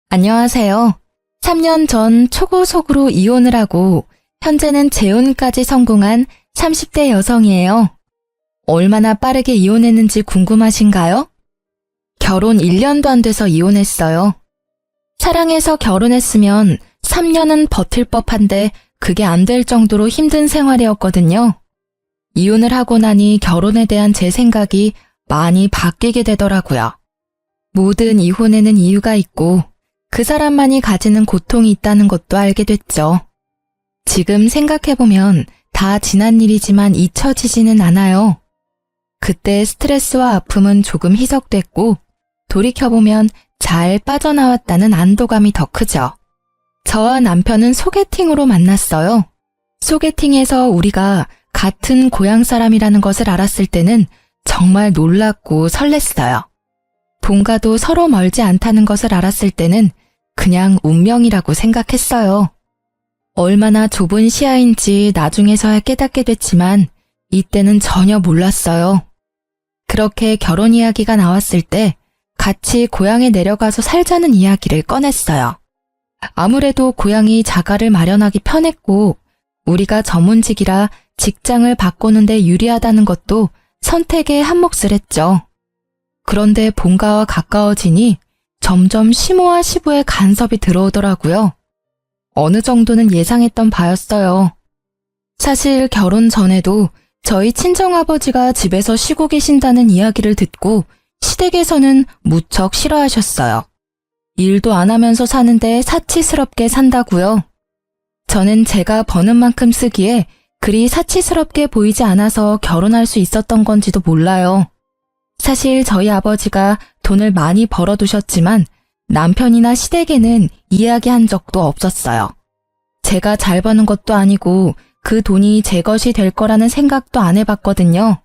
안녕하세요. 3년 전 초고속으로 이혼을 하고 현재는 재혼까지 성공한 30대 여성이에요. 얼마나 빠르게 이혼했는지 궁금하신가요? 결혼 1년도 안 돼서 이혼했어요. 사랑해서 결혼했으면 3년은 버틸 법한데 그게 안 될 정도로 힘든 생활이었거든요. 이혼을 하고 나니 결혼에 대한 제 생각이 많이 바뀌게 되더라고요. 모든 이혼에는 이유가 있고 그 사람만이 가지는 고통이 있다는 것도 알게 됐죠. 지금 생각해보면 다 지난 일이지만 잊혀지지는 않아요. 그때 스트레스와 아픔은 조금 희석됐고 돌이켜보면 잘 빠져나왔다는 안도감이 더 크죠. 저와 남편은 소개팅으로 만났어요. 소개팅에서 우리가 같은 고향 사람이라는 것을 알았을 때는 정말 놀랍고 설렜어요. 본가도 서로 멀지 않다는 것을 알았을 때는 그냥 운명이라고 생각했어요. 얼마나 좁은 시야인지 나중에서야 깨닫게 됐지만 이때는 전혀 몰랐어요. 그렇게 결혼 이야기가 나왔을 때 같이 고향에 내려가서 살자는 이야기를 꺼냈어요. 아무래도 고향이 자가를 마련하기 편했고 우리가 전문직이라 직장을 바꾸는데 유리하다는 것도 선택에 한몫을 했죠. 그런데 본가와 가까워지니 점점 시모와 시부의 간섭이 들어오더라고요. 어느 정도는 예상했던 바였어요. 사실 결혼 전에도 저희 친정아버지가 집에서 쉬고 계신다는 이야기를 듣고 시댁에서는 무척 싫어하셨어요. 일도 안 하면서 사는데 사치스럽게 산다고요. 저는 제가 버는 만큼 쓰기에 그리 사치스럽게 보이지 않아서 결혼할 수 있었던 건지도 몰라요. 사실 저희 아버지가 돈을 많이 벌어두셨지만 남편이나 시댁에는 이야기한 적도 없었어요. 제가 잘 버는 것도 아니고 그 돈이 제 것이 될 거라는 생각도 안 해봤거든요.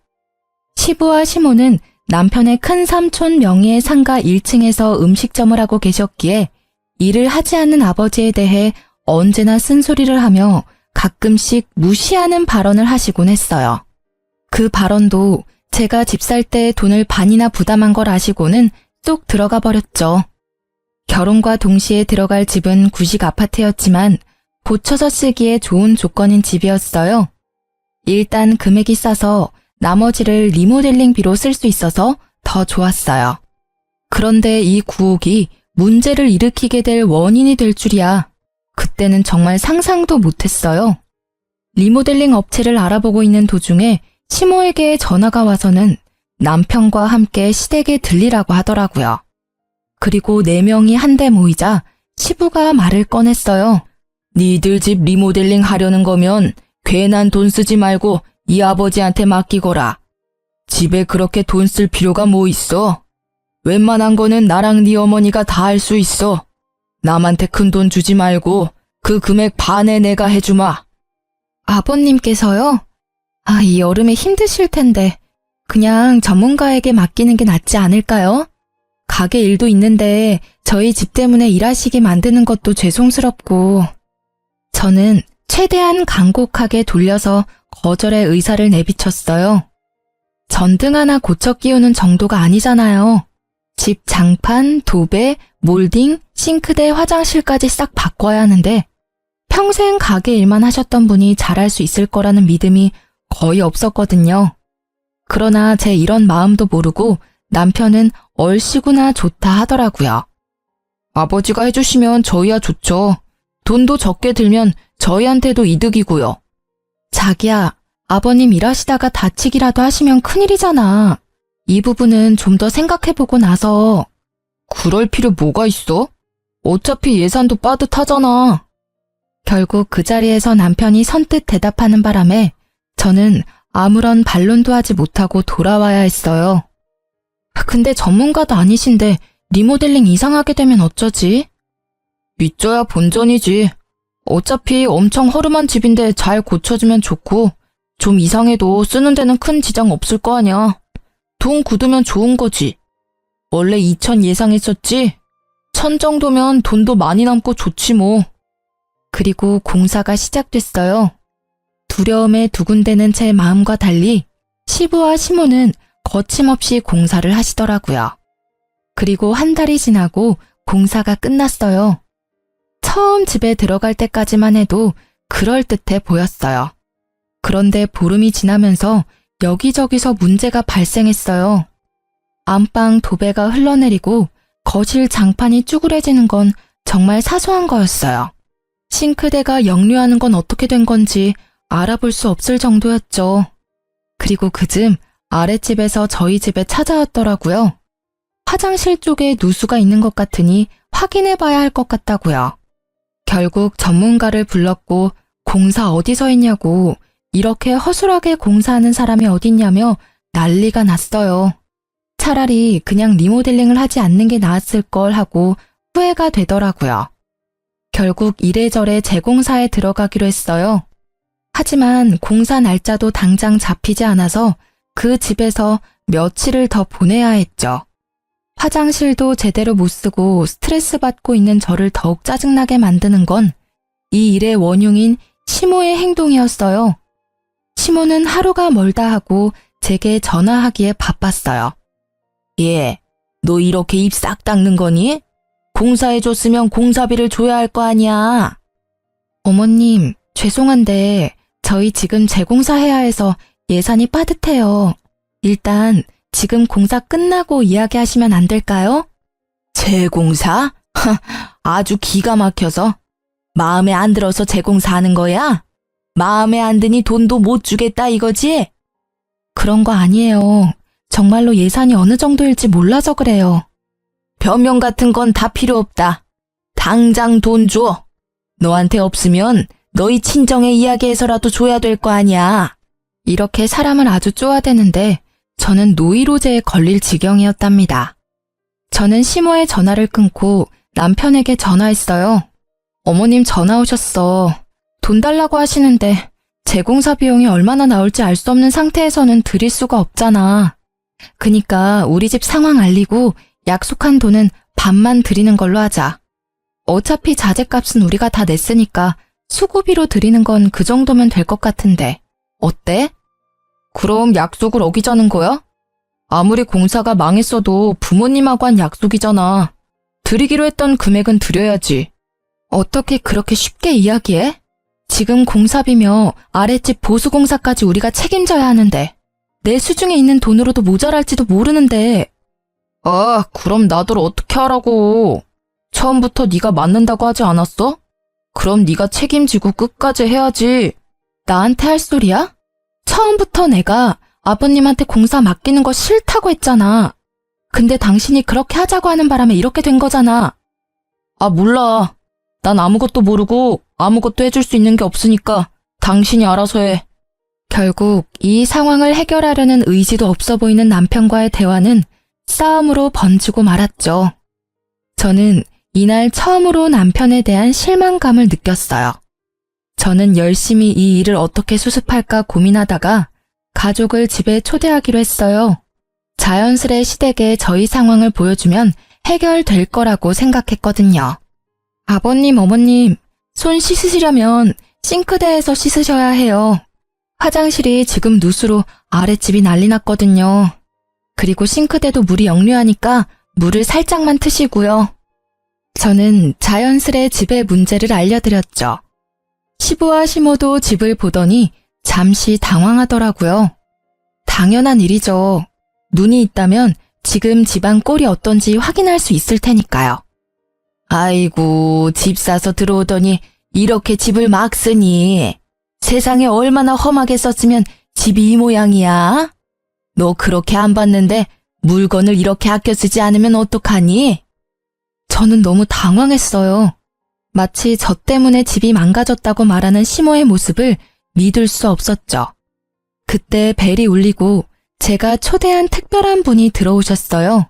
시부와 시모는 남편의 큰 삼촌 명의의 상가 1층에서 음식점을 하고 계셨기에 일을 하지 않는 아버지에 대해 언제나 쓴소리를 하며 가끔씩 무시하는 발언을 하시곤 했어요. 그 발언도 제가 집 살 때 돈을 반이나 부담한 걸 아시고는 쏙 들어가 버렸죠. 결혼과 동시에 들어갈 집은 구식 아파트였지만 고쳐서 쓰기에 좋은 조건인 집이었어요. 일단 금액이 싸서 나머지를 리모델링비로 쓸 수 있어서 더 좋았어요. 그런데 이 구옥이 문제를 일으키게 될 원인이 될 줄이야. 그때는 정말 상상도 못했어요. 리모델링 업체를 알아보고 있는 도중에 시모에게 전화가 와서는 남편과 함께 시댁에 들리라고 하더라고요. 그리고 4명이 한데 모이자 시부가 말을 꺼냈어요. 니들 집 리모델링 하려는 거면 괜한 돈 쓰지 말고 이 아버지한테 맡기거라. 집에 그렇게 돈 쓸 필요가 뭐 있어? 웬만한 거는 나랑 네 어머니가 다 할 수 있어. 남한테 큰 돈 주지 말고 그 금액 반에 내가 해주마. 아버님께서요? 이 여름에 힘드실 텐데 그냥 전문가에게 맡기는 게 낫지 않을까요? 가게 일도 있는데 저희 집 때문에 일하시게 만드는 것도 죄송스럽고. 저는 최대한 간곡하게 돌려서 거절의 의사를 내비쳤어요. 전등 하나 고쳐 끼우는 정도가 아니잖아요. 집 장판, 도배, 몰딩, 싱크대, 화장실까지 싹 바꿔야 하는데 평생 가게 일만 하셨던 분이 잘할 수 있을 거라는 믿음이 거의 없었거든요. 그러나 제 이런 마음도 모르고 남편은 얼씨구나 좋다 하더라고요. 아버지가 해주시면 저희야 좋죠. 돈도 적게 들면 저희한테도 이득이고요. 자기야, 아버님 일하시다가 다치기라도 하시면 큰일이잖아. 이 부분은 좀 더 생각해보고 나서. 그럴 필요 뭐가 있어? 어차피 예산도 빠듯하잖아. 결국 그 자리에서 남편이 선뜻 대답하는 바람에 저는 아무런 반론도 하지 못하고 돌아와야 했어요. 근데 전문가도 아니신데 리모델링 이상하게 되면 어쩌지? 믿져야 본전이지. 어차피 엄청 허름한 집인데 잘 고쳐주면 좋고 좀 이상해도 쓰는 데는 큰 지장 없을 거 아냐. 돈 굳으면 좋은 거지. 원래 2천 예상했었지? 1,000 정도면 돈도 많이 남고 좋지 뭐. 그리고 공사가 시작됐어요. 두려움에 두근대는 제 마음과 달리 시부와 시모는 거침없이 공사를 하시더라고요. 그리고 한 달이 지나고 공사가 끝났어요. 처음 집에 들어갈 때까지만 해도 그럴듯해 보였어요. 그런데 보름이 지나면서 여기저기서 문제가 발생했어요. 안방 도배가 흘러내리고 거실 장판이 쭈그레지는 건 정말 사소한 거였어요. 싱크대가 역류하는 건 어떻게 된 건지 알아볼 수 없을 정도였죠. 그리고 그즘 아랫집에서 저희 집에 찾아왔더라고요. 화장실 쪽에 누수가 있는 것 같으니 확인해봐야 할 것 같다고요. 결국 전문가를 불렀고 공사 어디서 했냐고 이렇게 허술하게 공사하는 사람이 어딨냐며 난리가 났어요. 차라리 그냥 리모델링을 하지 않는 게 나았을 걸 하고 후회가 되더라고요. 결국 이래저래 재공사에 들어가기로 했어요. 하지만 공사 날짜도 당장 잡히지 않아서 그 집에서 며칠을 더 보내야 했죠. 화장실도 제대로 못 쓰고 스트레스 받고 있는 저를 더욱 짜증나게 만드는 건 이 일의 원흉인 시모의 행동이었어요. 시모는 하루가 멀다 하고 제게 전화하기에 바빴어요. 예, 너 이렇게 입 싹 닦는 거니? 공사해줬으면 공사비를 줘야 할 거 아니야. 어머님, 죄송한데 저희 지금 재공사해야 해서 예산이 빠듯해요. 일단 지금 공사 끝나고 이야기하시면 안 될까요? 재공사? 아주 기가 막혀서. 마음에 안 들어서 재공사하는 거야? 마음에 안 드니 돈도 못 주겠다 이거지? 그런 거 아니에요. 정말로 예산이 어느 정도일지 몰라서 그래요. 변명 같은 건 다 필요 없다. 당장 돈 줘. 너한테 없으면 너희 친정에 이야기해서라도 줘야 될 거 아니야. 이렇게 사람을 아주 쪼아대는데 저는 노이로제에 걸릴 지경이었답니다. 저는 시모의 전화를 끊고 남편에게 전화했어요. 어머님 전화 오셨어. 돈 달라고 하시는데 재공사 비용이 얼마나 나올지 알 수 없는 상태에서는 드릴 수가 없잖아. 그니까 우리 집 상황 알리고 약속한 돈은 반만 드리는 걸로 하자. 어차피 자재값은 우리가 다 냈으니까 수고비로 드리는 건 그 정도면 될 것 같은데. 어때? 그럼 약속을 어기자는 거야? 아무리 공사가 망했어도 부모님하고 한 약속이잖아. 드리기로 했던 금액은 드려야지. 어떻게 그렇게 쉽게 이야기해? 지금 공사비며 아랫집 보수공사까지 우리가 책임져야 하는데 내 수중에 있는 돈으로도 모자랄지도 모르는데. 아, 그럼 나들 어떻게 하라고. 처음부터 네가 맡는다고 하지 않았어? 그럼 네가 책임지고 끝까지 해야지. 나한테 할 소리야? 처음부터 내가 아버님한테 공사 맡기는 거 싫다고 했잖아. 근데 당신이 그렇게 하자고 하는 바람에 이렇게 된 거잖아. 아, 몰라. 난 아무것도 모르고 아무것도 해줄 수 있는 게 없으니까 당신이 알아서 해. 결국 이 상황을 해결하려는 의지도 없어 보이는 남편과의 대화는 싸움으로 번지고 말았죠. 저는 이날 처음으로 남편에 대한 실망감을 느꼈어요. 저는 열심히 이 일을 어떻게 수습할까 고민하다가 가족을 집에 초대하기로 했어요. 자연스레 시댁에 저희 상황을 보여주면 해결될 거라고 생각했거든요. 아버님, 어머님, 손 씻으시려면 싱크대에서 씻으셔야 해요. 화장실이 지금 누수로 아랫집이 난리 났거든요. 그리고 싱크대도 물이 역류하니까 물을 살짝만 트시고요. 저는 자연스레 집의 문제를 알려드렸죠. 시부와 시모도 집을 보더니 잠시 당황하더라고요. 당연한 일이죠. 눈이 있다면 지금 집안 꼴이 어떤지 확인할 수 있을 테니까요. 아이고, 집 사서 들어오더니 이렇게 집을 막 쓰니. 세상에 얼마나 험하게 썼으면 집이 이 모양이야? 너 그렇게 안 봤는데 물건을 이렇게 아껴 쓰지 않으면 어떡하니? 저는 너무 당황했어요. 마치 저 때문에 집이 망가졌다고 말하는 시모의 모습을 믿을 수 없었죠. 그때 벨이 울리고 제가 초대한 특별한 분이 들어오셨어요.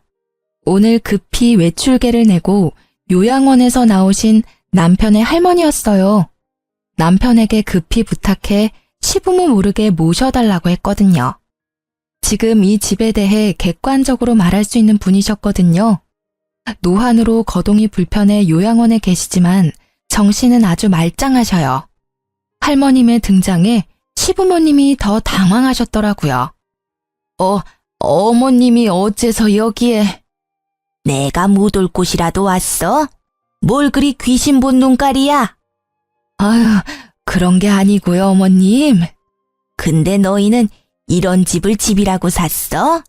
오늘 급히 외출계를 내고 요양원에서 나오신 남편의 할머니였어요. 남편에게 급히 부탁해 시부모 모르게 모셔달라고 했거든요. 지금 이 집에 대해 객관적으로 말할 수 있는 분이셨거든요. 노환으로 거동이 불편해 요양원에 계시지만 정신은 아주 말짱하셔요. 할머님의 등장에 시부모님이 더 당황하셨더라고요. 어머님이 어째서 여기에? 내가 못 올 곳이라도 왔어? 뭘 그리 귀신 본 눈깔이야? 아유, 그런 게 아니고요, 어머님. 근데 너희는 이런 집을 집이라고 샀어?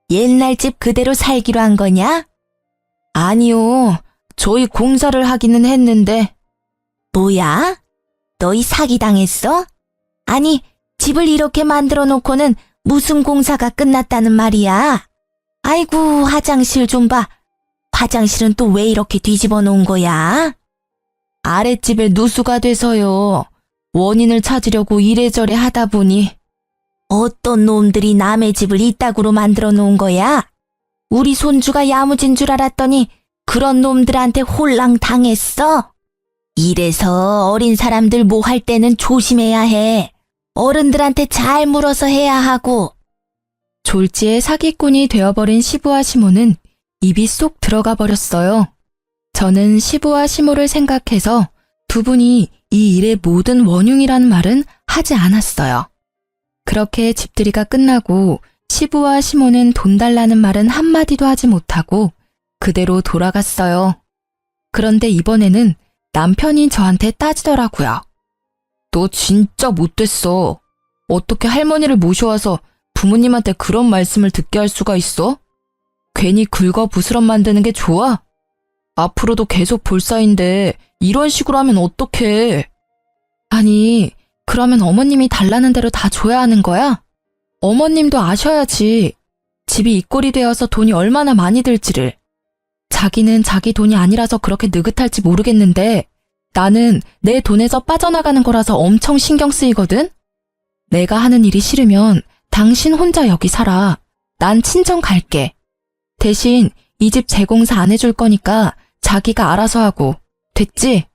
옛날 집 그대로 살기로 한 거냐? 아니요, 저희 공사를 하기는 했는데. 뭐야? 너희 사기당했어? 아니, 집을 이렇게 만들어 놓고는 무슨 공사가 끝났다는 말이야? 아이고, 화장실 좀 봐. 화장실은 또 왜 이렇게 뒤집어 놓은 거야? 아랫집에 누수가 돼서요. 원인을 찾으려고 이래저래 하다 보니. 어떤 놈들이 남의 집을 이따구로 만들어 놓은 거야? 우리 손주가 야무진 줄 알았더니 그런 놈들한테 홀랑 당했어? 이래서 어린 사람들 뭐 할 때는 조심해야 해. 어른들한테 잘 물어서 해야 하고. 졸지에 사기꾼이 되어버린 시부와 시모는 입이 쏙 들어가 버렸어요. 저는 시부와 시모를 생각해서 두 분이 이 일의 모든 원흉이라는 말은 하지 않았어요. 그렇게 집들이가 끝나고 시부와 시모는 돈 달라는 말은 한마디도 하지 못하고 그대로 돌아갔어요. 그런데 이번에는 남편이 저한테 따지더라고요. 너 진짜 못됐어. 어떻게 할머니를 모셔와서 부모님한테 그런 말씀을 듣게 할 수가 있어? 괜히 긁어부스럼 만드는 게 좋아? 앞으로도 계속 볼 사이인데 이런 식으로 하면 어떡해? 아니, 그러면 어머님이 달라는 대로 다 줘야 하는 거야? 어머님도 아셔야지. 집이 이 꼴이 되어서 돈이 얼마나 많이 들지를. 자기는 자기 돈이 아니라서 그렇게 느긋할지 모르겠는데 나는 내 돈에서 빠져나가는 거라서 엄청 신경 쓰이거든? 내가 하는 일이 싫으면 당신 혼자 여기 살아. 난 친정 갈게. 대신 이 집 재공사 안 해줄 거니까 자기가 알아서 하고. 됐지?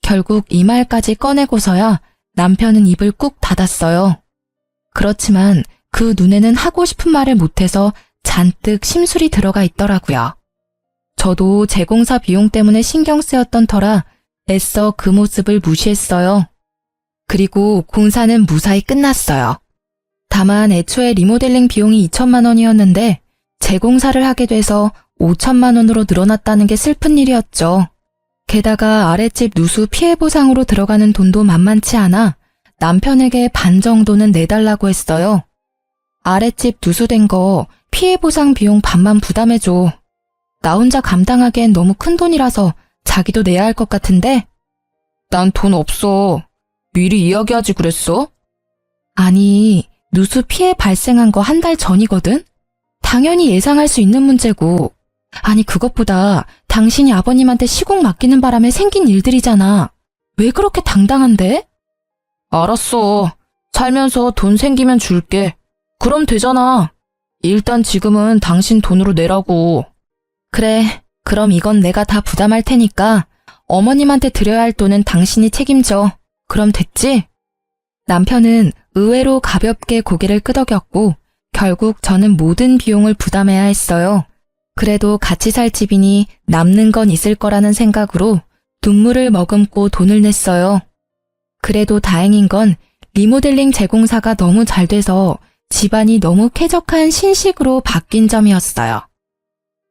결국 이 말까지 꺼내고서야 남편은 입을 꾹 닫았어요. 그렇지만 그 눈에는 하고 싶은 말을 못해서 잔뜩 심술이 들어가 있더라고요. 저도 재공사 비용 때문에 신경 쓰였던 터라 애써 그 모습을 무시했어요. 그리고 공사는 무사히 끝났어요. 다만 애초에 리모델링 비용이 2천만 원이었는데 재공사를 하게 돼서 5천만 원으로 늘어났다는 게 슬픈 일이었죠. 게다가 아랫집 누수 피해 보상으로 들어가는 돈도 만만치 않아 남편에게 반 정도는 내달라고 했어요. 아랫집 누수된 거 피해 보상 비용 반만 부담해줘. 나 혼자 감당하기엔 너무 큰 돈이라서 자기도 내야 할 것 같은데? 난 돈 없어. 미리 이야기하지 그랬어? 아니, 누수 피해 발생한 거 한 달 전이거든? 당연히 예상할 수 있는 문제고. 아니, 그것보다 당신이 아버님한테 시공 맡기는 바람에 생긴 일들이잖아. 왜 그렇게 당당한데? 알았어. 살면서 돈 생기면 줄게. 그럼 되잖아. 일단 지금은 당신 돈으로 내라고. 그래, 그럼 이건 내가 다 부담할 테니까 어머님한테 드려야 할 돈은 당신이 책임져. 그럼 됐지? 남편은 의외로 가볍게 고개를 끄덕였고 결국 저는 모든 비용을 부담해야 했어요. 그래도 같이 살 집이니 남는 건 있을 거라는 생각으로 눈물을 머금고 돈을 냈어요. 그래도 다행인 건 리모델링 재공사가 너무 잘 돼서 집안이 너무 쾌적한 신식으로 바뀐 점이었어요.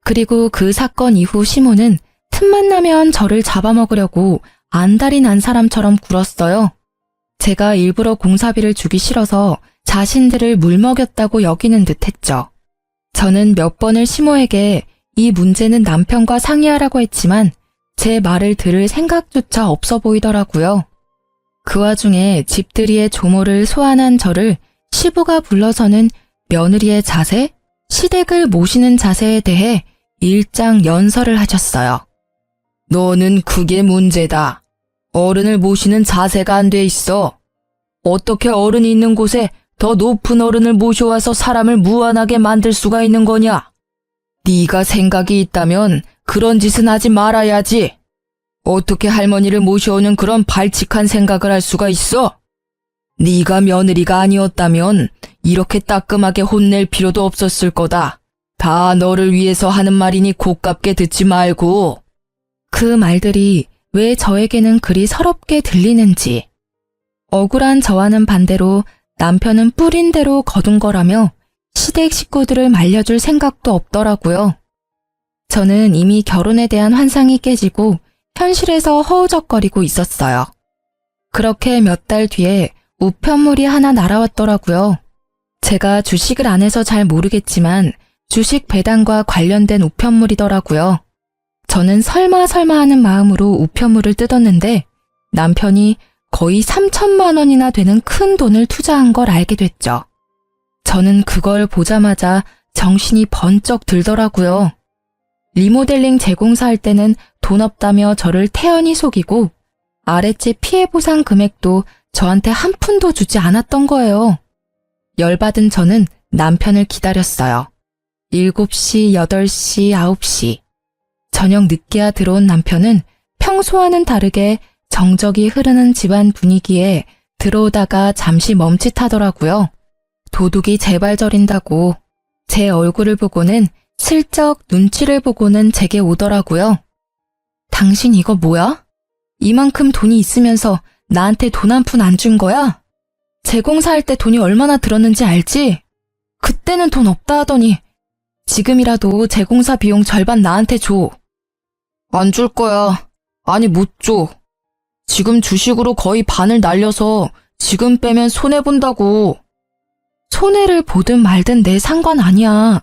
그리고 그 사건 이후 시모는 틈만 나면 저를 잡아먹으려고 안달이 난 사람처럼 굴었어요. 제가 일부러 공사비를 주기 싫어서 자신들을 물먹였다고 여기는 듯 했죠. 저는 몇 번을 시모에게 이 문제는 남편과 상의하라고 했지만 제 말을 들을 생각조차 없어 보이더라고요. 그 와중에 집들이의 조모를 소환한 저를 시부가 불러서는 며느리의 자세, 시댁을 모시는 자세에 대해 일장연설을 하셨어요. 너는 그게 문제다. 어른을 모시는 자세가 안 돼 있어. 어떻게 어른이 있는 곳에 더 높은 어른을 모셔와서 사람을 무안하게 만들 수가 있는 거냐? 네가 생각이 있다면 그런 짓은 하지 말아야지. 어떻게 할머니를 모셔오는 그런 발칙한 생각을 할 수가 있어? 네가 며느리가 아니었다면 이렇게 따끔하게 혼낼 필요도 없었을 거다. 다 너를 위해서 하는 말이니 고깝게 듣지 말고. 그 말들이 왜 저에게는 그리 서럽게 들리는지. 억울한 저와는 반대로 남편은 뿌린 대로 거둔 거라며 시댁 식구들을 말려줄 생각도 없더라고요. 저는 이미 결혼에 대한 환상이 깨지고 현실에서 허우적거리고 있었어요. 그렇게 몇 달 뒤에 우편물이 하나 날아왔더라고요. 제가 주식을 안 해서 잘 모르겠지만 주식 배당과 관련된 우편물이더라고요. 저는 설마 하는 마음으로 우편물을 뜯었는데 남편이 거의 3천만 원이나 되는 큰 돈을 투자한 걸 알게 됐죠. 저는 그걸 보자마자 정신이 번쩍 들더라고요. 리모델링 재공사할 때는 돈 없다며 저를 태연히 속이고 아랫집 피해 보상 금액도 저한테 한 푼도 주지 않았던 거예요. 열받은 저는 남편을 기다렸어요. 7시, 8시, 9시. 저녁 늦게야 들어온 남편은 평소와는 다르게 정적이 흐르는 집안 분위기에 들어오다가 잠시 멈칫하더라고요. 도둑이 제발 저린다고 제 얼굴을 보고는 슬쩍 눈치를 보고는 제게 오더라고요. 당신 이거 뭐야? 이만큼 돈이 있으면서 나한테 돈 한 푼 안 준 거야? 재공사할 때 돈이 얼마나 들었는지 알지? 그때는 돈 없다 하더니 지금이라도 재공사 비용 절반 나한테 줘. 안 줄 거야. 아니 못 줘. 지금 주식으로 거의 반을 날려서 지금 빼면 손해본다고. 손해를 보든 말든 내 상관 아니야.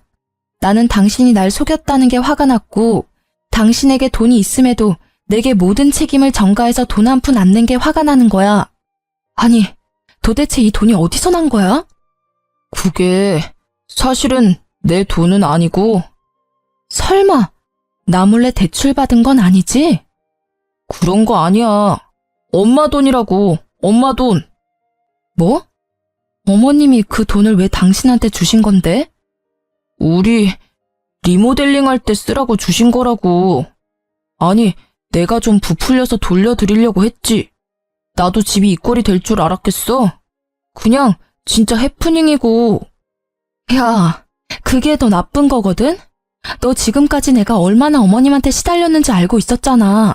나는 당신이 날 속였다는 게 화가 났고 당신에게 돈이 있음에도 내게 모든 책임을 전가해서 돈 한 푼 안 낸 게 화가 나는 거야. 아니, 도대체 이 돈이 어디서 난 거야? 그게 사실은 내 돈은 아니고. 설마 나 몰래 대출받은 건 아니지? 그런 거 아니야. 엄마 돈이라고. 엄마 돈. 뭐? 어머님이 그 돈을 왜 당신한테 주신 건데? 우리 리모델링 할 때 쓰라고 주신 거라고. 아니, 내가 좀 부풀려서 돌려드리려고 했지. 나도 집이 이 꼴이 될 줄 알았겠어? 그냥 진짜 해프닝이고. 야, 그게 더 나쁜 거거든? 너 지금까지 내가 얼마나 어머님한테 시달렸는지 알고 있었잖아.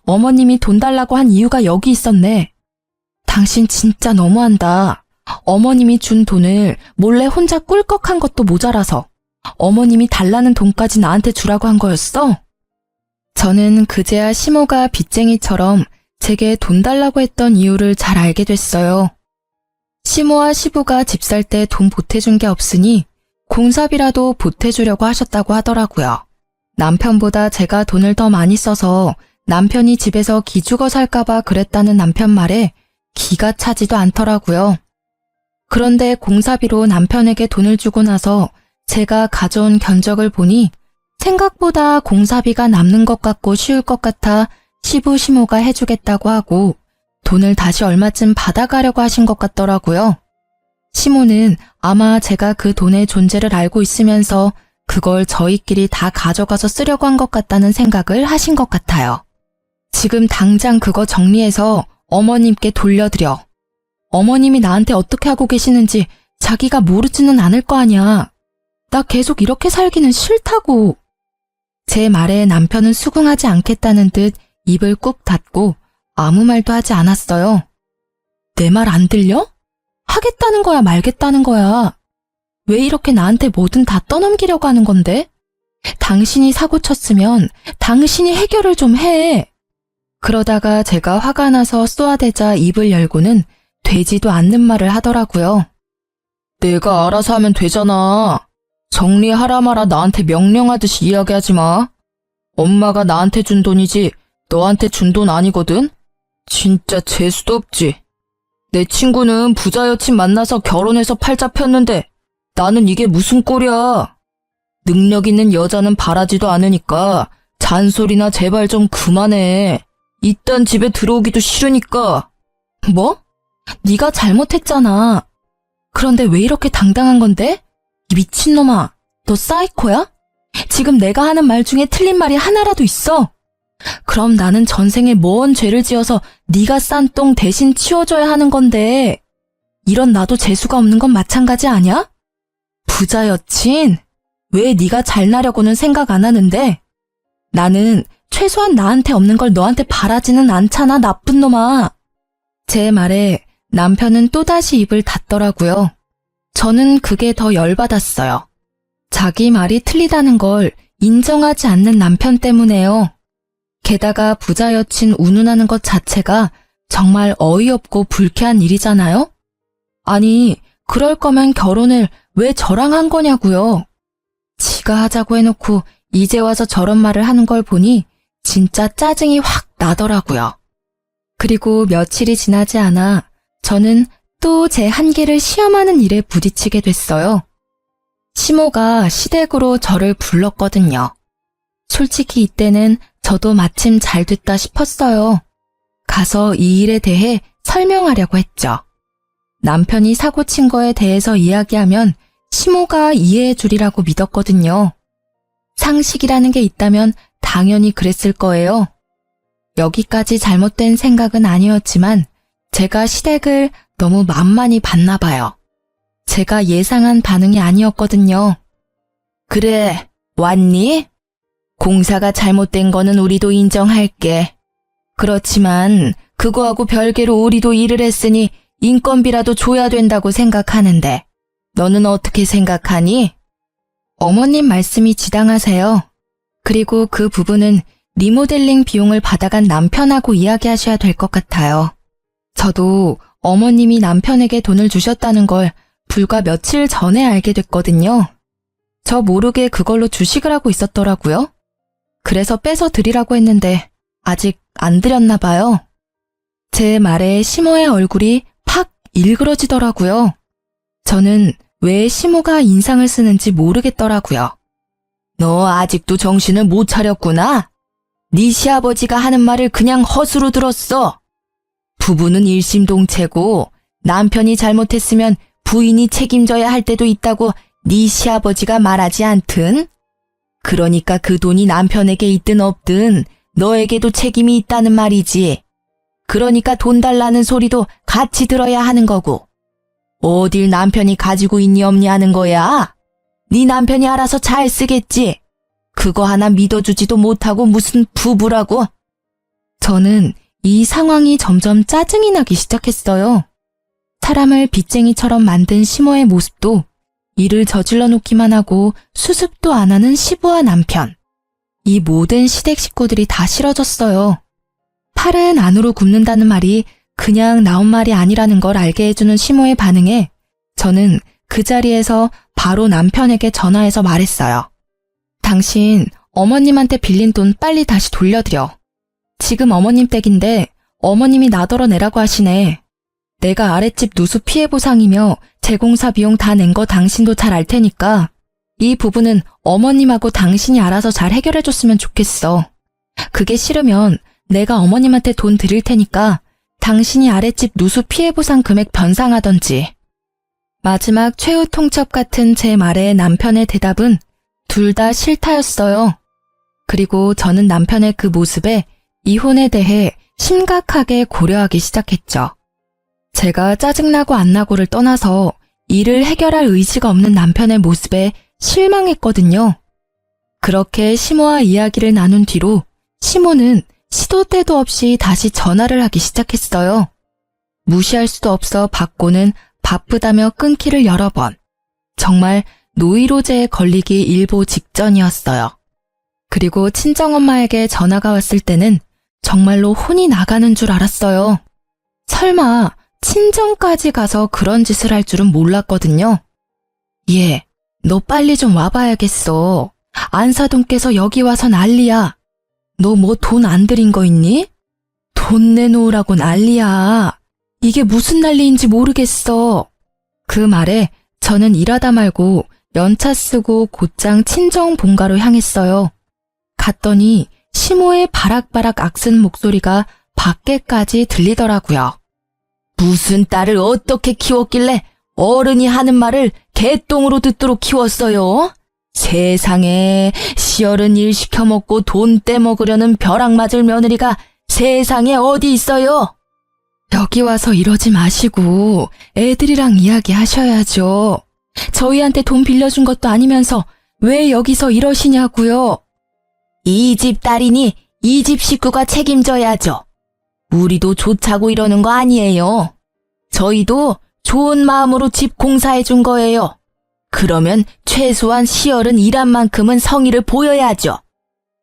어머님이 돈 달라고 한 이유가 여기 있었네. 당신 진짜 너무한다. 어머님이 준 돈을 몰래 혼자 꿀꺽한 것도 모자라서 어머님이 달라는 돈까지 나한테 주라고 한 거였어? 저는 그제야 시모가 빚쟁이처럼 제게 돈 달라고 했던 이유를 잘 알게 됐어요. 시모와 시부가 집 살 때 돈 보태준 게 없으니 공사비라도 보태주려고 하셨다고 하더라고요. 남편보다 제가 돈을 더 많이 써서 남편이 집에서 기죽어 살까봐 그랬다는 남편 말에 기가 차지도 않더라고요. 그런데 공사비로 남편에게 돈을 주고 나서 제가 가져온 견적을 보니 생각보다 공사비가 남는 것 같고 쉬울 것 같아 시부 시모가 해주겠다고 하고 돈을 다시 얼마쯤 받아가려고 하신 것 같더라고요. 시모는 아마 제가 그 돈의 존재를 알고 있으면서 그걸 저희끼리 다 가져가서 쓰려고 한 것 같다는 생각을 하신 것 같아요. 지금 당장 그거 정리해서 어머님께 돌려드려. 어머님이 나한테 어떻게 하고 계시는지 자기가 모르지는 않을 거 아니야. 나 계속 이렇게 살기는 싫다고. 제 말에 남편은 수긍하지 않겠다는 듯 입을 꾹 닫고 아무 말도 하지 않았어요. 내 말 안 들려? 하겠다는 거야 말겠다는 거야. 왜 이렇게 나한테 뭐든 다 떠넘기려고 하는 건데? 당신이 사고 쳤으면 당신이 해결을 좀 해. 그러다가 제가 화가 나서 쏘아대자 입을 열고는 되지도 않는 말을 하더라고요. 내가 알아서 하면 되잖아. 정리하라 마라 나한테 명령하듯이 이야기하지 마. 엄마가 나한테 준 돈이지 너한테 준 돈 아니거든? 진짜 재수도 없지. 내 친구는 부자 여친 만나서 결혼해서 팔자 폈는데 나는 이게 무슨 꼴이야. 능력 있는 여자는 바라지도 않으니까 잔소리나 제발 좀 그만해. 이딴 집에 들어오기도 싫으니까. 뭐? 네가 잘못했잖아. 그런데 왜 이렇게 당당한 건데? 이 미친놈아, 너 사이코야? 지금 내가 하는 말 중에 틀린 말이 하나라도 있어? 그럼 나는 전생에 뭔 죄를 지어서 네가 싼 똥 대신 치워줘야 하는 건데 이런 나도 재수가 없는 건 마찬가지 아니야? 부자 여친? 왜 네가 잘나려고는 생각 안 하는데? 나는 최소한 나한테 없는 걸 너한테 바라지는 않잖아, 나쁜 놈아. 제 말에 남편은 또다시 입을 닫더라고요. 저는 그게 더 열받았어요. 자기 말이 틀리다는 걸 인정하지 않는 남편 때문에요. 게다가 부자 여친 운운하는 것 자체가 정말 어이없고 불쾌한 일이잖아요? 아니, 그럴 거면 결혼을 왜 저랑 한 거냐고요. 지가 하자고 해놓고 이제 와서 저런 말을 하는 걸 보니 진짜 짜증이 확 나더라고요. 그리고 며칠이 지나지 않아 저는 또 제 한계를 시험하는 일에 부딪히게 됐어요. 시모가 시댁으로 저를 불렀거든요. 솔직히 이때는 저도 마침 잘 됐다 싶었어요. 가서 이 일에 대해 설명하려고 했죠. 남편이 사고 친 거에 대해서 이야기하면 시모가 이해해 주리라고 믿었거든요. 상식이라는 게 있다면 당연히 그랬을 거예요. 여기까지 잘못된 생각은 아니었지만 제가 시댁을 너무 만만히 봤나 봐요. 제가 예상한 반응이 아니었거든요. 그래, 왔니? 공사가 잘못된 거는 우리도 인정할게. 그렇지만 그거하고 별개로 우리도 일을 했으니 인건비라도 줘야 된다고 생각하는데 너는 어떻게 생각하니? 어머님 말씀이 지당하세요. 그리고 그 부분은 리모델링 비용을 받아간 남편하고 이야기하셔야 될 것 같아요. 저도 어머님이 남편에게 돈을 주셨다는 걸 불과 며칠 전에 알게 됐거든요. 저 모르게 그걸로 주식을 하고 있었더라고요. 그래서 빼서 드리라고 했는데 아직 안 드렸나 봐요. 제 말에 시모의 얼굴이 팍 일그러지더라고요. 저는 왜 시모가 인상을 쓰는지 모르겠더라고요. 너 아직도 정신을 못 차렸구나. 네 시아버지가 하는 말을 그냥 헛으로 들었어. 부부는 일심동체고 남편이 잘못했으면 부인이 책임져야 할 때도 있다고 네 시아버지가 말하지 않든? 그러니까 그 돈이 남편에게 있든 없든 너에게도 책임이 있다는 말이지. 그러니까 돈 달라는 소리도 같이 들어야 하는 거고. 어딜 남편이 가지고 있니 없니 하는 거야? 네 남편이 알아서 잘 쓰겠지. 그거 하나 믿어주지도 못하고 무슨 부부라고. 저는 이 상황이 점점 짜증이 나기 시작했어요. 사람을 빚쟁이처럼 만든 시모의 모습도 일을 저질러 놓기만 하고 수습도 안 하는 시부와 남편. 이 모든 시댁 식구들이 다 싫어졌어요. 팔은 안으로 굽는다는 말이 그냥 나온 말이 아니라는 걸 알게 해주는 시모의 반응에 저는 그 자리에서 바로 남편에게 전화해서 말했어요. 당신 어머님한테 빌린 돈 빨리 다시 돌려드려. 지금 어머님 댁인데 어머님이 나더러 내라고 하시네. 내가 아랫집 누수 피해 보상이며 재공사 비용 다 낸 거 당신도 잘 알 테니까 이 부분은 어머님하고 당신이 알아서 잘 해결해줬으면 좋겠어. 그게 싫으면 내가 어머님한테 돈 드릴 테니까 당신이 아랫집 누수 피해 보상 금액 변상하던지. 마지막 최후 통첩 같은 제 말에 남편의 대답은 둘 다 싫다였어요. 그리고 저는 남편의 그 모습에 이혼에 대해 심각하게 고려하기 시작했죠. 제가 짜증나고 안 나고를 떠나서 일을 해결할 의지가 없는 남편의 모습에 실망했거든요. 그렇게 시모와 이야기를 나눈 뒤로 시모는 시도 때도 없이 다시 전화를 하기 시작했어요. 무시할 수도 없어 받고는 바쁘다며 끊기를 여러 번. 정말 노이로제에 걸리기 일보 직전이었어요. 그리고 친정엄마에게 전화가 왔을 때는 정말로 혼이 나가는 줄 알았어요. 설마 친정까지 가서 그런 짓을 할 줄은 몰랐거든요. 얘, 너 빨리 좀 와봐야겠어. 안사돈께서 여기 와서 난리야. 너 뭐 돈 안 들인 거 있니? 돈 내놓으라고 난리야. 이게 무슨 난리인지 모르겠어. 그 말에 저는 일하다 말고 연차 쓰고 곧장 친정 본가로 향했어요. 갔더니 시모의 바락바락 악슨 목소리가 밖에까지 들리더라고요. 무슨 딸을 어떻게 키웠길래 어른이 하는 말을 개똥으로 듣도록 키웠어요? 세상에 시어른 일 시켜먹고 돈 떼먹으려는 벼락 맞을 며느리가 세상에 어디 있어요? 여기 와서 이러지 마시고 애들이랑 이야기하셔야죠. 저희한테 돈 빌려준 것도 아니면서 왜 여기서 이러시냐고요. 이 집 딸이니 이 집 식구가 책임져야죠. 우리도 좋자고 이러는 거 아니에요. 저희도 좋은 마음으로 집 공사해 준 거예요. 그러면 최소한 시열은 일한 만큼은 성의를 보여야죠.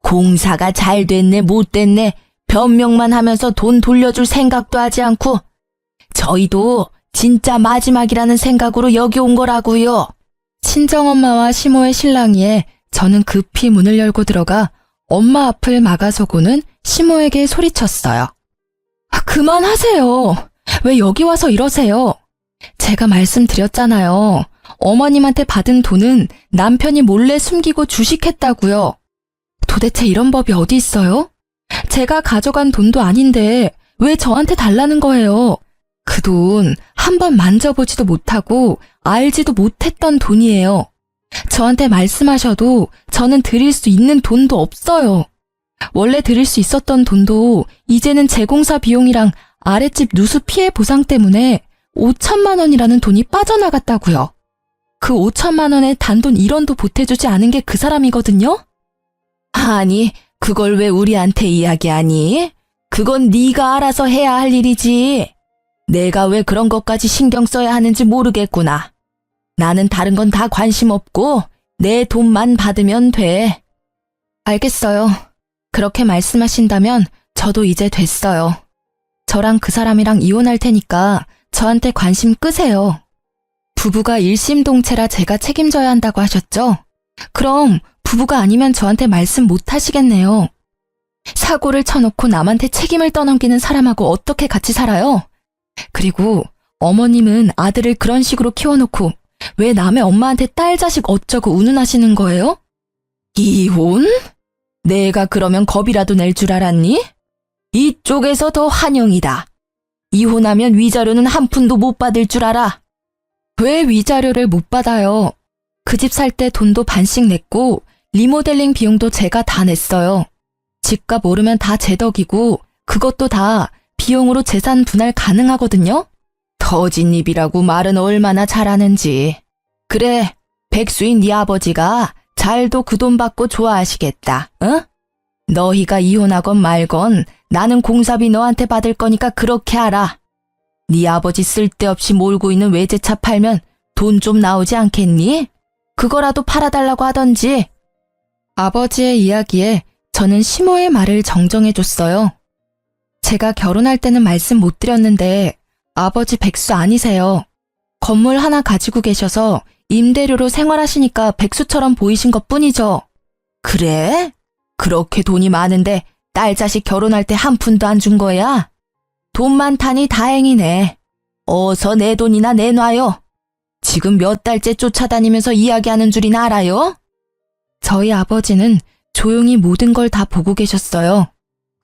공사가 잘 됐네 못 됐네 변명만 하면서 돈 돌려줄 생각도 하지 않고 저희도 진짜 마지막이라는 생각으로 여기 온 거라고요. 친정엄마와 시모의 실랑이에 저는 급히 문을 열고 들어가 엄마 앞을 막아서고는 시모에게 소리쳤어요. 그만하세요. 왜 여기 와서 이러세요? 제가 말씀드렸잖아요. 어머님한테 받은 돈은 남편이 몰래 숨기고 주식했다고요. 도대체 이런 법이 어디 있어요? 제가 가져간 돈도 아닌데 왜 저한테 달라는 거예요? 그 돈 한 번 만져보지도 못하고 알지도 못했던 돈이에요. 저한테 말씀하셔도 저는 드릴 수 있는 돈도 없어요. 원래 드릴 수 있었던 돈도 이제는 재공사 비용이랑 아랫집 누수 피해 보상 때문에 5천만 원이라는 돈이 빠져나갔다고요. 그 5천만 원의 단돈 1원도 보태주지 않은 게 그 사람이거든요? 아니, 그걸 왜 우리한테 이야기하니? 그건 네가 알아서 해야 할 일이지. 내가 왜 그런 것까지 신경 써야 하는지 모르겠구나. 나는 다른 건 다 관심 없고 내 돈만 받으면 돼. 알겠어요. 그렇게 말씀하신다면 저도 이제 됐어요. 저랑 그 사람이랑 이혼할 테니까 저한테 관심 끄세요. 부부가 일심동체라 제가 책임져야 한다고 하셨죠? 그럼 부부가 아니면 저한테 말씀 못 하시겠네요. 사고를 쳐놓고 남한테 책임을 떠넘기는 사람하고 어떻게 같이 살아요? 그리고 어머님은 아들을 그런 식으로 키워놓고 왜 남의 엄마한테 딸 자식 어쩌고 운운하시는 거예요? 이혼? 내가 그러면 겁이라도 낼 줄 알았니? 이쪽에서 더 환영이다. 이혼하면 위자료는 한 푼도 못 받을 줄 알아. 왜 위자료를 못 받아요? 그 집 살 때 돈도 반씩 냈고 리모델링 비용도 제가 다 냈어요. 집값 오르면 다 제 덕이고 그것도 다 비용으로 재산 분할 가능하거든요? 터진 입이라고 말은 얼마나 잘하는지. 그래, 백수인 네 아버지가 잘도 그 돈 받고 좋아하시겠다, 응? 너희가 이혼하건 말건 나는 공사비 너한테 받을 거니까 그렇게 알아. 네 아버지 쓸데없이 몰고 있는 외제차 팔면 돈 좀 나오지 않겠니? 그거라도 팔아달라고 하던지. 아버지의 이야기에 저는 시모의 말을 정정해줬어요. 제가 결혼할 때는 말씀 못 드렸는데 아버지 백수 아니세요. 건물 하나 가지고 계셔서 임대료로 생활하시니까 백수처럼 보이신 것뿐이죠. 그래? 그렇게 돈이 많은데 딸 자식 결혼할 때 한 푼도 안 준 거야? 돈 많다니 다행이네. 어서 내 돈이나 내놔요. 지금 몇 달째 쫓아다니면서 이야기하는 줄이나 알아요? 저희 아버지는 조용히 모든 걸 다 보고 계셨어요.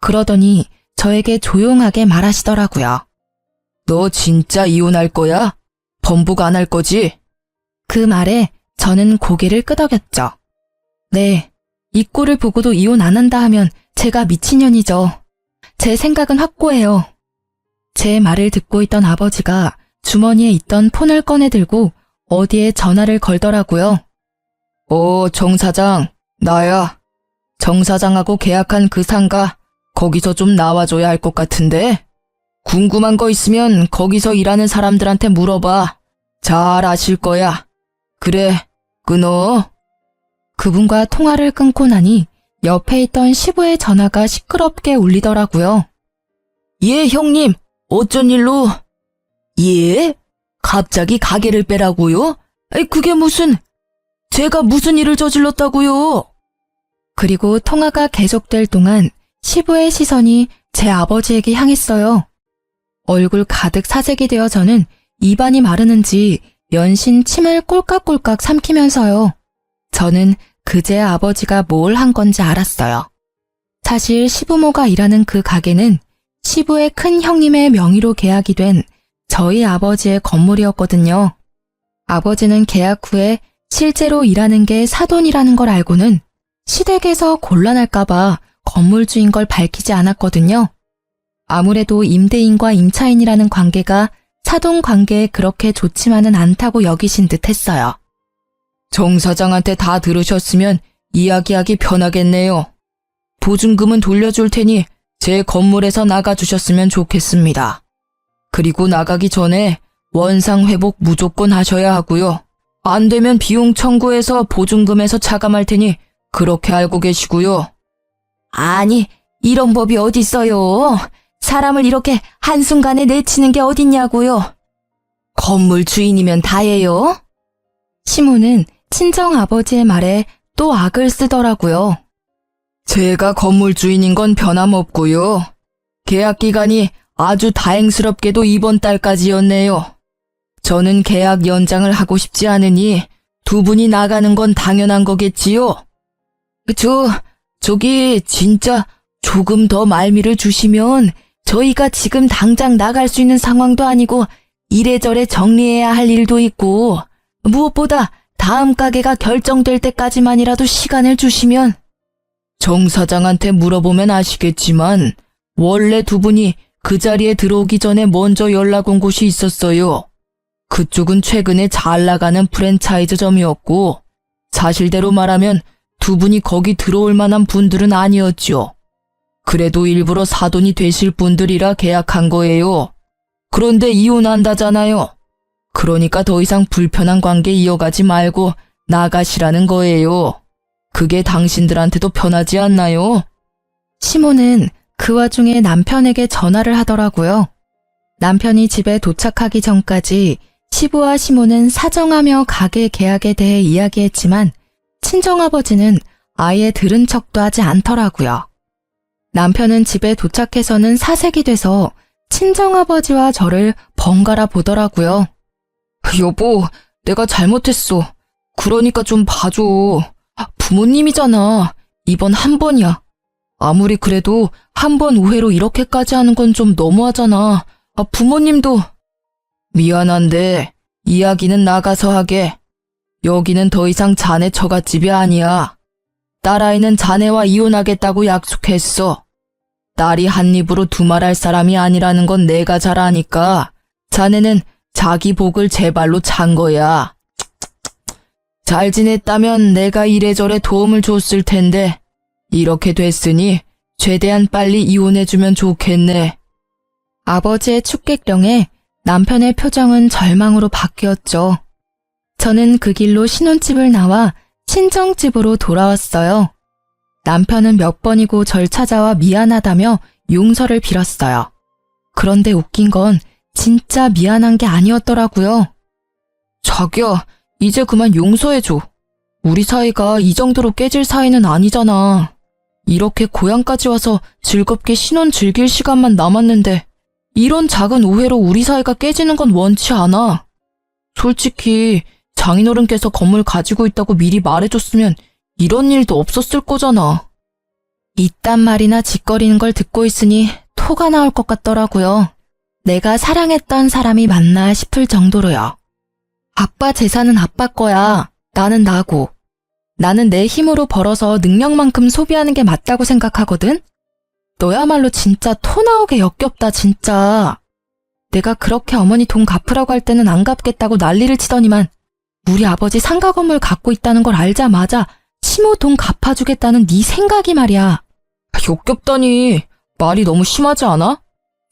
그러더니 저에게 조용하게 말하시더라고요. 너 진짜 이혼할 거야? 번복 안 할 거지? 그 말에 저는 고개를 끄덕였죠. 네, 이 꼴을 보고도 이혼 안 한다 하면 제가 미친년이죠. 제 생각은 확고해요. 제 말을 듣고 있던 아버지가 주머니에 있던 폰을 꺼내 들고 어디에 전화를 걸더라고요. 정 사장, 나야. 정 사장하고 계약한 그 상가 거기서 좀 나와줘야 할 것 같은데? 궁금한 거 있으면 거기서 일하는 사람들한테 물어봐. 잘 아실 거야. 그래, 끊어. 그분과 통화를 끊고 나니 옆에 있던 시부의 전화가 시끄럽게 울리더라고요. 예, 형님. 어쩐 일로? 예? 갑자기 가게를 빼라고요? 그게 무슨... 제가 무슨 일을 저질렀다고요? 그리고 통화가 계속될 동안 시부의 시선이 제 아버지에게 향했어요. 얼굴 가득 사색이 되어 저는 입안이 마르는지 연신 침을 꼴깍꼴깍 삼키면서요. 저는 그제 아버지가 뭘 한 건지 알았어요. 사실 시부모가 일하는 그 가게는 시부의 큰 형님의 명의로 계약이 된 저희 아버지의 건물이었거든요. 아버지는 계약 후에 실제로 일하는 게 사돈이라는 걸 알고는 시댁에서 곤란할까봐 건물주인 걸 밝히지 않았거든요. 아무래도 임대인과 임차인이라는 관계가 사돈 관계에 그렇게 좋지만은 않다고 여기신 듯 했어요. 정 사장한테 다 들으셨으면 이야기하기 편하겠네요. 보증금은 돌려줄 테니 제 건물에서 나가주셨으면 좋겠습니다. 그리고 나가기 전에 원상 회복 무조건 하셔야 하고요. 안 되면 비용 청구해서 보증금에서 차감할 테니 그렇게 알고 계시고요. 아니, 이런 법이 어딨어요. 사람을 이렇게 한순간에 내치는 게 어딨냐고요. 건물 주인이면 다예요. 시모는 친정아버지의 말에 또 악을 쓰더라고요. 제가 건물 주인인 건 변함없고요. 계약 기간이 아주 다행스럽게도 이번 달까지였네요. 저는 계약 연장을 하고 싶지 않으니 두 분이 나가는 건 당연한 거겠지요? 저기 진짜 조금 더 말미를 주시면 저희가 지금 당장 나갈 수 있는 상황도 아니고 이래저래 정리해야 할 일도 있고 무엇보다 다음 가게가 결정될 때까지만이라도 시간을 주시면. 정 사장한테 물어보면 아시겠지만 원래 두 분이 그 자리에 들어오기 전에 먼저 연락 온 곳이 있었어요. 그쪽은 최근에 잘 나가는 프랜차이즈점이었고 사실대로 말하면 두 분이 거기 들어올 만한 분들은 아니었죠. 그래도 일부러 사돈이 되실 분들이라 계약한 거예요. 그런데 이혼한다잖아요. 그러니까 더 이상 불편한 관계 이어가지 말고 나가시라는 거예요. 그게 당신들한테도 편하지 않나요? 시모는 그 와중에 남편에게 전화를 하더라고요. 남편이 집에 도착하기 전까지 시부와 시모는 사정하며 가게 계약에 대해 이야기했지만 친정아버지는 아예 들은 척도 하지 않더라고요. 남편은 집에 도착해서는 사색이 돼서 친정아버지와 저를 번갈아 보더라고요. 여보, 내가 잘못했어. 그러니까 좀 봐줘. 부모님이잖아. 이번 한 번이야. 아무리 그래도 한 번 오해로 이렇게까지 하는 건 좀 너무하잖아. 부모님도. 미안한데 이야기는 나가서 하게. 여기는 더 이상 자네 처갓집이 아니야. 딸아이는 자네와 이혼하겠다고 약속했어. 딸이 한 입으로 두말할 사람이 아니라는 건 내가 잘 아니까 자네는 자기 복을 제 발로 찬 거야. 잘 지냈다면 내가 이래저래 도움을 줬을 텐데 이렇게 됐으니 최대한 빨리 이혼해주면 좋겠네. 아버지의 축객령에 남편의 표정은 절망으로 바뀌었죠. 저는 그 길로 신혼집을 나와 친정집으로 돌아왔어요. 남편은 몇 번이고 절 찾아와 미안하다며 용서를 빌었어요. 그런데 웃긴 건 진짜 미안한 게 아니었더라고요. 자기야, 이제 그만 용서해줘. 우리 사이가 이 정도로 깨질 사이는 아니잖아. 이렇게 고향까지 와서 즐겁게 신혼 즐길 시간만 남았는데 이런 작은 오해로 우리 사이가 깨지는 건 원치 않아. 솔직히 장인어른께서 건물 가지고 있다고 미리 말해줬으면 이런 일도 없었을 거잖아. 이딴 말이나 짓거리는 걸 듣고 있으니 토가 나올 것 같더라고요. 내가 사랑했던 사람이 맞나 싶을 정도로요. 아빠 재산은 아빠 거야. 나는 나고. 나는 내 힘으로 벌어서 능력만큼 소비하는 게 맞다고 생각하거든? 너야말로 진짜 토 나오게 역겹다, 진짜. 내가 그렇게 어머니 돈 갚으라고 할 때는 안 갚겠다고 난리를 치더니만 우리 아버지 상가 건물 갖고 있다는 걸 알자마자 시모 돈 갚아주겠다는 네 생각이 말이야. 역겹다니. 말이 너무 심하지 않아?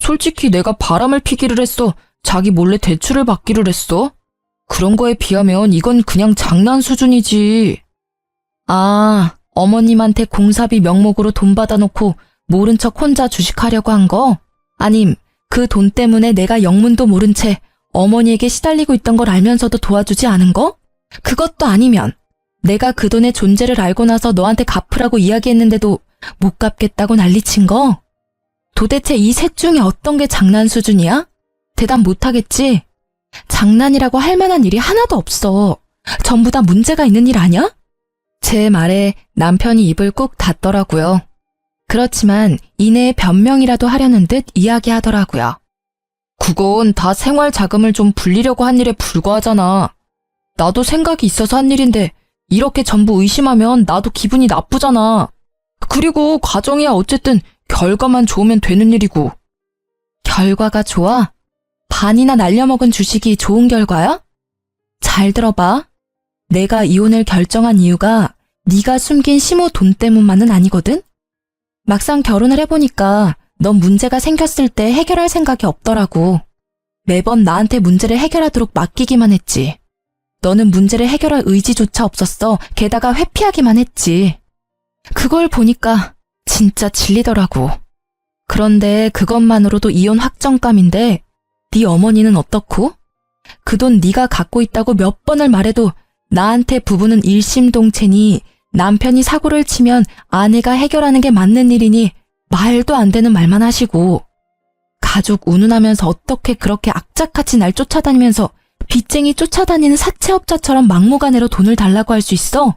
솔직히 내가 바람을 피기를 했어. 자기 몰래 대출을 받기를 했어. 그런 거에 비하면 이건 그냥 장난 수준이지. 아, 어머님한테 공사비 명목으로 돈 받아놓고 모른 척 혼자 주식하려고 한 거? 아님 그 돈 때문에 내가 영문도 모른 채 어머니에게 시달리고 있던 걸 알면서도 도와주지 않은 거? 그것도 아니면 내가 그 돈의 존재를 알고 나서 너한테 갚으라고 이야기했는데도 못 갚겠다고 난리친 거? 도대체 이 셋 중에 어떤 게 장난 수준이야? 대답 못하겠지? 장난이라고 할 만한 일이 하나도 없어. 전부 다 문제가 있는 일 아니야? 제 말에 남편이 입을 꾹 닫더라고요. 그렇지만 이내에 변명이라도 하려는 듯 이야기하더라고요. 그건 다 생활 자금을 좀 불리려고 한 일에 불과하잖아. 나도 생각이 있어서 한 일인데 이렇게 전부 의심하면 나도 기분이 나쁘잖아. 그리고 과정이야 어쨌든 결과만 좋으면 되는 일이고. 결과가 좋아? 반이나 날려먹은 주식이 좋은 결과야? 잘 들어봐. 내가 이혼을 결정한 이유가 네가 숨긴 시모 돈 때문만은 아니거든? 막상 결혼을 해보니까 넌 문제가 생겼을 때 해결할 생각이 없더라고. 매번 나한테 문제를 해결하도록 맡기기만 했지. 너는 문제를 해결할 의지조차 없었어. 게다가 회피하기만 했지. 그걸 보니까 진짜 질리더라고. 그런데 그것만으로도 이혼 확정감인데 네 어머니는 어떻고? 그 돈 네가 갖고 있다고 몇 번을 말해도 나한테 부부는 일심동체니 남편이 사고를 치면 아내가 해결하는 게 맞는 일이니 말도 안 되는 말만 하시고 가족 운운하면서 어떻게 그렇게 악착같이 날 쫓아다니면서 빚쟁이 쫓아다니는 사채업자처럼 막무가내로 돈을 달라고 할 수 있어?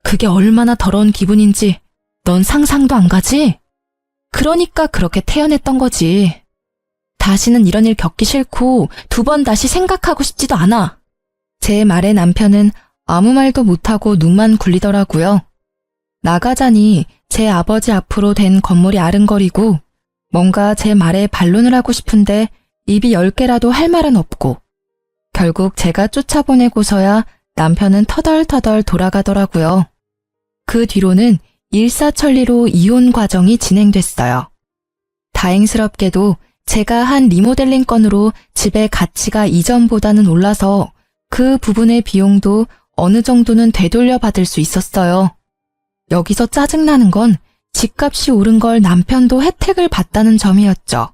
그게 얼마나 더러운 기분인지 넌 상상도 안 가지? 그러니까 그렇게 태연했던 거지. 다시는 이런 일 겪기 싫고 2번 다시 생각하고 싶지도 않아. 제 말에 남편은 아무 말도 못하고 눈만 굴리더라고요. 나가자니 제 아버지 앞으로 된 건물이 아른거리고 뭔가 제 말에 반론을 하고 싶은데 입이 10개라도 할 말은 없고 결국 제가 쫓아보내고서야 남편은 터덜터덜 돌아가더라고요. 그 뒤로는 일사천리로 이혼 과정이 진행됐어요. 다행스럽게도 제가 한 리모델링 건으로 집의 가치가 이전보다는 올라서 그 부분의 비용도 어느 정도는 되돌려 받을 수 있었어요. 여기서 짜증나는 건 집값이 오른 걸 남편도 혜택을 봤다는 점이었죠.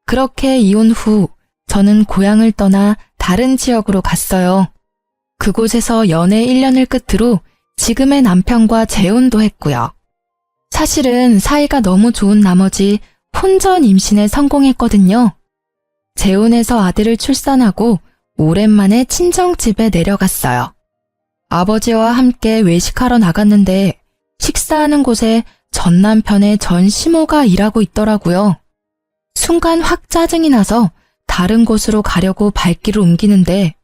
그렇게 이혼 후 저는 고향을 떠나 다른 지역으로 갔어요. 그곳에서 연애 1년을 끝으로 지금의 남편과 재혼도 했고요. 사실은 사이가 너무 좋은 나머지 혼전 임신에 성공했거든요. 재혼해서 아들을 출산하고 오랜만에 친정집에 내려갔어요. 아버지와 함께 외식하러 나갔는데 식사하는 곳에 전 남편의 전 시모가 일하고 있더라고요. 순간 확 짜증이 나서 다른 곳으로 가려고 발길을 옮기는데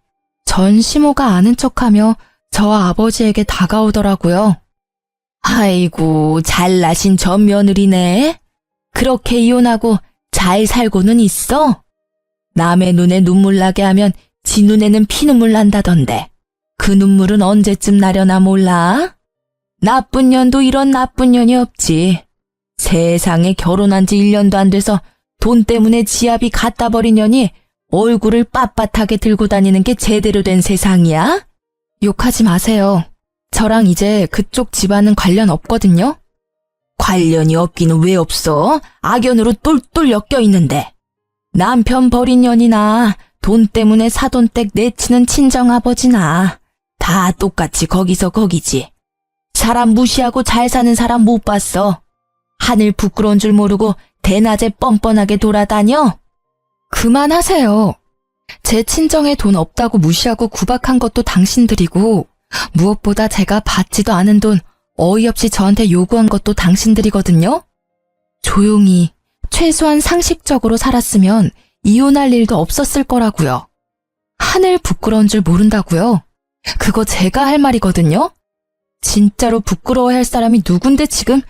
전 시모가 아는 척하며 저 아버지에게 다가오더라고요. 아이고, 잘나신 전 며느리네. 그렇게 이혼하고 잘 살고는 있어? 남의 눈에 눈물 나게 하면 지 눈에는 피눈물 난다던데 그 눈물은 언제쯤 나려나 몰라? 나쁜 년도 이런 나쁜 년이 없지. 세상에 결혼한 지 1년도 안 돼서 돈 때문에 지압이 갖다 버린 년이 얼굴을 빳빳하게 들고 다니는 게 제대로 된 세상이야? 욕하지 마세요. 저랑 이제 그쪽 집안은 관련 없거든요? 관련이 없기는 왜 없어? 악연으로 똘똘 엮여 있는데. 남편 버린 년이나 돈 때문에 사돈댁 내치는 친정아버지나 다 똑같이 거기서 거기지. 사람 무시하고 잘 사는 사람 못 봤어. 하늘 부끄러운 줄 모르고 대낮에 뻔뻔하게 돌아다녀? 그만하세요. 제 친정에 돈 없다고 무시하고 구박한 것도 당신들이고 무엇보다 제가 받지도 않은 돈 어이없이 저한테 요구한 것도 당신들이거든요? 조용히 최소한 상식적으로 살았으면 이혼할 일도 없었을 거라고요. 하늘 부끄러운 줄 모른다고요? 그거 제가 할 말이거든요? 진짜로 부끄러워할 사람이 누군데 지금?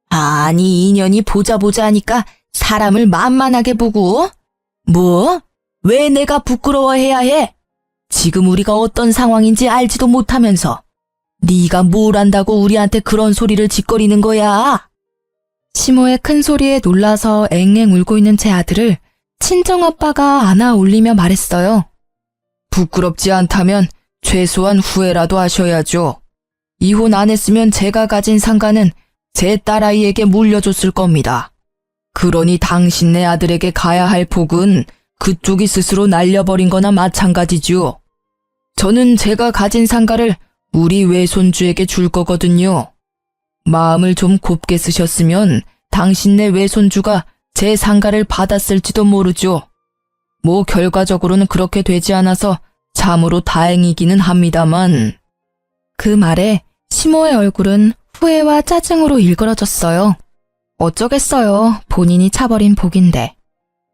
아니, 인연이 보자 하니까 사람을 만만하게 보고? 뭐? 왜 내가 부끄러워해야 해? 지금 우리가 어떤 상황인지 알지도 못하면서 네가 뭘 안다고 우리한테 그런 소리를 짓거리는 거야? 시모의 큰 소리에 놀라서 앵앵 울고 있는 제 아들을 친정아빠가 안아 올리며 말했어요. 부끄럽지 않다면 최소한 후회라도 하셔야죠. 이혼 안 했으면 제가 가진 상가는 제 딸아이에게 물려줬을 겁니다. 그러니 당신네 아들에게 가야 할 복은 그쪽이 스스로 날려버린 거나 마찬가지죠. 저는 제가 가진 상가를 우리 외손주에게 줄 거거든요. 마음을 좀 곱게 쓰셨으면 당신네 외손주가 제 상가를 받았을지도 모르죠. 뭐 결과적으로는 그렇게 되지 않아서 참으로 다행이기는 합니다만. 그 말에 시모의 얼굴은 후회와 짜증으로 일그러졌어요. 어쩌겠어요. 본인이 차버린 복인데.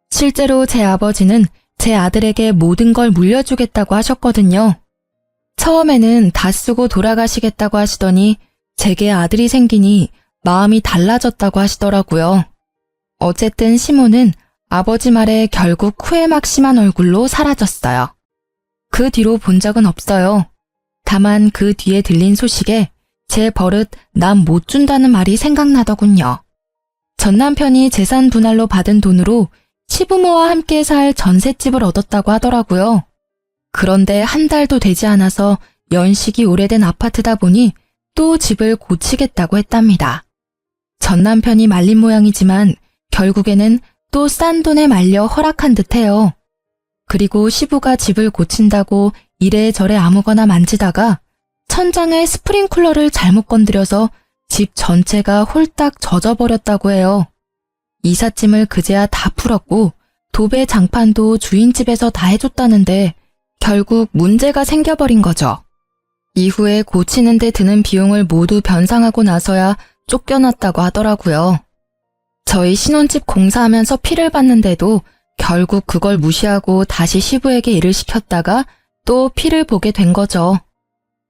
실제로 제 아버지는 제 아들에게 모든 걸 물려주겠다고 하셨거든요. 처음에는 다 쓰고 돌아가시겠다고 하시더니 제게 아들이 생기니 마음이 달라졌다고 하시더라고요. 어쨌든 시모는 아버지 말에 결국 후회막심한 얼굴로 사라졌어요. 그 뒤로 본 적은 없어요. 다만 그 뒤에 들린 소식에 제 버릇 남 못 준다는 말이 생각나더군요. 전 남편이 재산 분할로 받은 돈으로 시부모와 함께 살 전셋집을 얻었다고 하더라고요. 그런데 한 달도 되지 않아서 연식이 오래된 아파트다 보니 또 집을 고치겠다고 했답니다. 전 남편이 말린 모양이지만 결국에는 또 싼 돈에 말려 허락한 듯해요. 그리고 시부가 집을 고친다고 이래저래 아무거나 만지다가 천장에 스프링쿨러를 잘못 건드려서 집 전체가 홀딱 젖어버렸다고 해요. 이삿짐을 그제야 다 풀었고 도배 장판도 주인 집에서 다 해줬다는데 결국 문제가 생겨버린 거죠. 이후에 고치는 데 드는 비용을 모두 변상하고 나서야 쫓겨났다고 하더라고요. 저희 신혼집 공사하면서 피를 봤는데도 결국 그걸 무시하고 다시 시부에게 일을 시켰다가 또 피를 보게 된 거죠.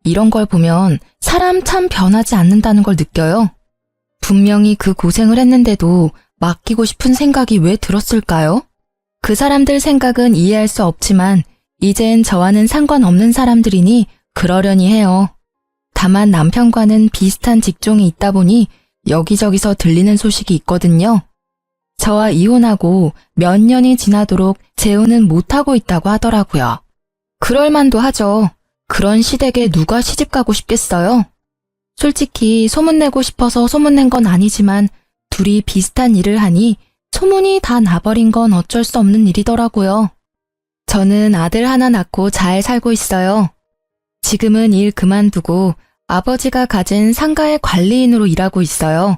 이런 걸 보면 사람 참 변하지 않는다는 걸 느껴요. 분명히 그 고생을 했는데도 맡기고 싶은 생각이 왜 들었을까요? 그 사람들 생각은 이해할 수 없지만 이젠 저와는 상관없는 사람들이니 그러려니 해요. 다만 남편과는 비슷한 직종이 있다 보니 여기저기서 들리는 소식이 있거든요. 저와 이혼하고 몇 년이 지나도록 재혼은 못하고 있다고 하더라고요. 그럴만도 하죠. 그런 시댁에 누가 시집가고 싶겠어요? 솔직히 소문내고 싶어서 소문낸 건 아니지만 둘이 비슷한 일을 하니 소문이 다 나버린 건 어쩔 수 없는 일이더라고요. 저는 아들 하나 낳고 잘 살고 있어요. 지금은 일 그만두고 아버지가 가진 상가의 관리인으로 일하고 있어요.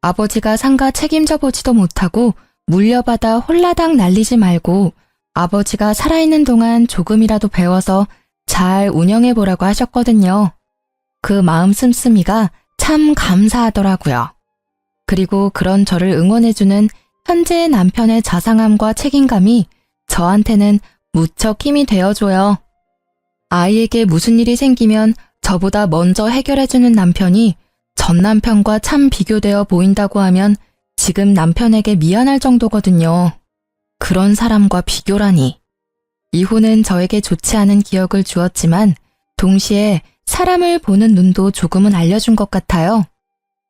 아버지가 상가 책임져 보지도 못하고 물려받아 홀라당 날리지 말고 아버지가 살아있는 동안 조금이라도 배워서 잘 운영해보라고 하셨거든요. 그 마음 씀씀이가 참 감사하더라고요. 그리고 그런 저를 응원해주는 현재의 남편의 자상함과 책임감이 저한테는 무척 힘이 되어줘요. 아이에게 무슨 일이 생기면 저보다 먼저 해결해주는 남편이 전 남편과 참 비교되어 보인다고 하면 지금 남편에게 미안할 정도거든요. 그런 사람과 비교라니. 이혼은 저에게 좋지 않은 기억을 주었지만 동시에 사람을 보는 눈도 조금은 알려준 것 같아요.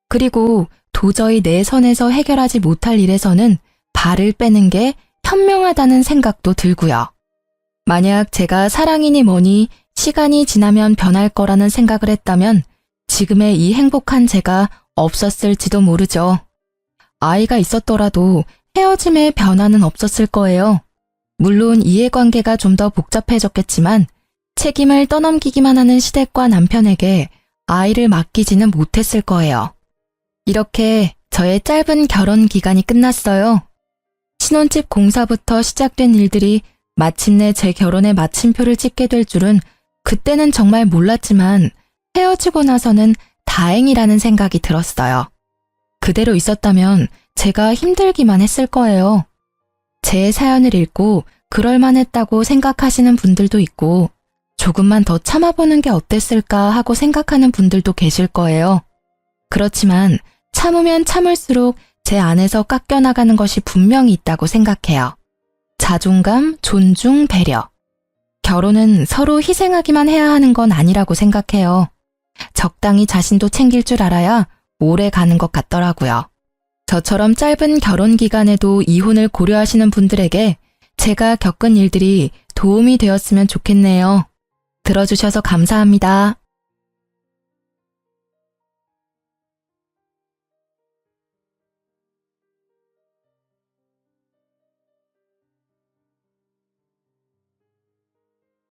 그리고 도저히 내 선에서 해결하지 못할 일에서는 발을 빼는 게 현명하다는 생각도 들고요. 만약 제가 사랑이니 뭐니 시간이 지나면 변할 거라는 생각을 했다면 지금의 이 행복한 제가 없었을지도 모르죠. 아이가 있었더라도 헤어짐의 변화는 없었을 거예요. 물론 이해관계가 좀 더 복잡해졌겠지만 책임을 떠넘기기만 하는 시댁과 남편에게 아이를 맡기지는 못했을 거예요. 이렇게 저의 짧은 결혼 기간이 끝났어요. 신혼집 공사부터 시작된 일들이 마침내 제 결혼의 마침표를 찍게 될 줄은 그때는 정말 몰랐지만 헤어지고 나서는 다행이라는 생각이 들었어요. 그대로 있었다면 제가 힘들기만 했을 거예요. 제 사연을 읽고 그럴만했다고 생각하시는 분들도 있고 조금만 더 참아보는 게 어땠을까 하고 생각하는 분들도 계실 거예요. 그렇지만 참으면 참을수록 제 안에서 깎여나가는 것이 분명히 있다고 생각해요. 자존감, 존중, 배려. 결혼은 서로 희생하기만 해야 하는 건 아니라고 생각해요. 적당히 자신도 챙길 줄 알아야 오래 가는 것 같더라고요. 저처럼 짧은 결혼 기간에도 이혼을 고려하시는 분들에게 제가 겪은 일들이 도움이 되었으면 좋겠네요. 들어주셔서 감사합니다.